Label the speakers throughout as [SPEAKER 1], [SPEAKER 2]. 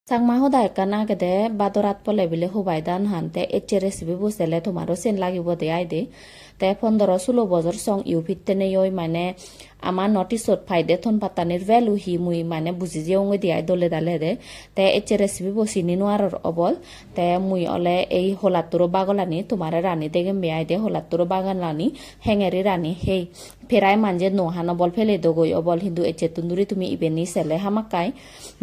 [SPEAKER 1] Chakma hoda ekana gede badorat pole bile hubai dan hante eche recipe busele tomaro sen lagi bode aide te 15-16 বছর song you ফিটনে ইয় মানে আমার নোটিসত ফাইদে থন পাতানির value হি মুই মানে বুঝি যে ওঙ্গে দিয়াই দলে দালে দে তে এচে রেসিপি বসিনি নোয়ারর অবল তে মুই অলে এই হোলাতুরো বাগলানি তোমারে রানি দেগে মেয়াই দে হোলাতুরো বাগানলানি হেঙেরি রানি হেই ফেরাই মানজে নোহান অবল ফেলে দগই অবল হিন্দু এচে তুন্দুরি তুমি ইবেনি সেলে হামাকাই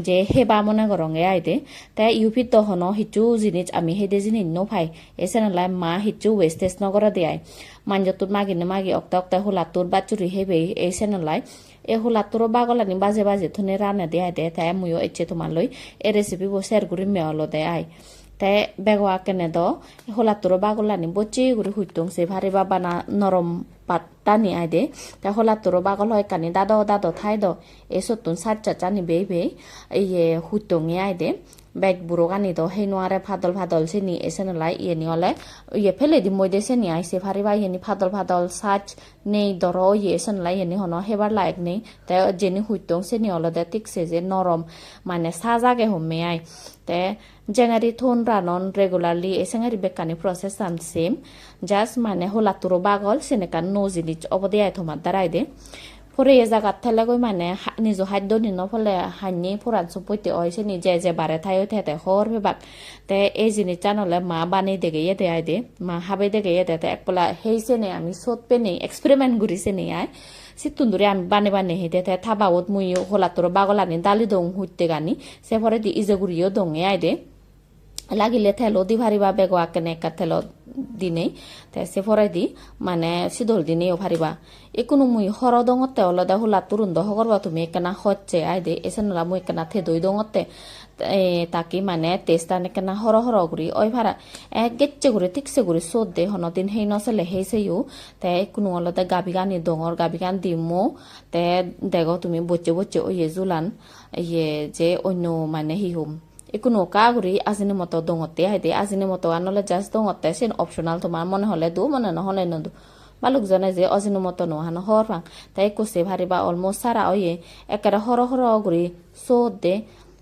[SPEAKER 1] যে হেবা মনে গরঙে আইদে তে ইউপিত দহন হিচু জিনিস আমি হেদে জিনিস নো ফাই এসেনালাই মা হিচু ওয়েস্টেজ নগরা দেয় মানজতুর মাগিনে মাগি অক্তা অক্তা হোলাতুর বাচুরি হেবে এসেনালাই এ হোলাতুরো বাগলানি বাজে বাজে থনে রানে দেয় দে তাই মুইও এচে তোমার লই এ রেসিপি বসের গুড়ি মেয়লো দেয় আই তাই বেগোয়া কেনে দ হোলাতুরো বাগলানি বচি গুড়ি হুইতং সে ভারি বাবা না নরম পাত্তানি আই দে তাই হোলাতুরো বাগল হয় কানি দাদো থাই দ এসতুন সারচা চানি বে বে ইয়ে হুইতংয়ে আই দে বেগ বুড়ো গানি দ হে নোয়ারে ফাদল সেনি এসেনালাই ইয়েনি অলে ইয়ে ফেলে দি মইদে সেনি আইসে ভারিবা ইয়েনি ফাদল সাচ নেই দর ইয়ে এসেনালাই ইয়েনি হন হেবার লায়ক নেই তাই যেনি হুইতং সেনি অলে দে ঠিকসে যে নরম মানে সাজাগে হমে আই তে জেঙারি থন রানন রেগুলারলি এসেঙারি বেকানি প্রসেস সাম সেম জাস্ট মানে হোলাতুরো বাগল সেনেকান নো জিনিস অবদে আই থমার দ্বারাই দে পরে এ জায়গাত থেলে গই মানে নিজ খাদ্য নিন ফলে হানি ফুরান সপইতে অইছে নি যে বারে থাই থেতে হর বেবাক তে এই জিনিস জানলে মা বানি দেগে ইয়ে দেয় দে মা হাবে দেগে ইয়ে দেতে একপলা হেইছে নে আমি সতপে নেই এক্সপেরিমেন্ট ঘুরিছে নেই আয় সিতুন্দুরে আমি বানে হেদে তে থাবাওত মুই হোলাতর বাগলানি দালি দং হুইতে গানি সে পরে দি ইজে গুড়িও দঙে আয় দে লাগিলে থেলো দি ভারিবা বেগো আকেনে একা থেলো দিনে তে সে ফরাই দি মানে সিদল দিনেও ভারিবা একুনো মুই হর দঙতে অলদা হুলা তুরুন দহ করবা তুমি একনা হচ্ছে আই দে এসে নলা মুই একনা থে দই দঙতে তাকি মানে তেস্তান একনা হর গুড়ি ওই ভাড়া গেচ্ছে গুড়ি ঠিকসে গুড়ি সোদ দে হনদিন হেই নসলে হেইছেও তে কোনো অলদা গাবি গানি দঙর গাবি গান দিমো তে দেখো তুমি বচ্চে ওই জুলান ইয়ে যে অন্য মানে হিহুম একুনো কাগুরি আজিনি মতো দঙতে হাইদে আজিনি মতো আনলে জাস্ট দঙতে সেন অপশনাল তোমার মনে হলে দু মনে নহলে নদু বালুকজনে যে অজিনো মতো নোহানো হরফাং তাই কুসে ভারিবা অলমোস্ট সারা ওয়ে একেবারে হর গুড়ি সোদ দে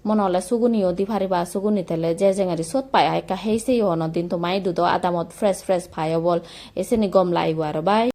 [SPEAKER 1] মনে হলে সুগুনিও দি ভারিবা সুগুনি তেলে যে জেঙারি সোদ পায় একা হেইসেই অনদিন তো মাই দুদো আদামত ফ্রেশ ভাই বল এসে নি গম লাইব আর বাই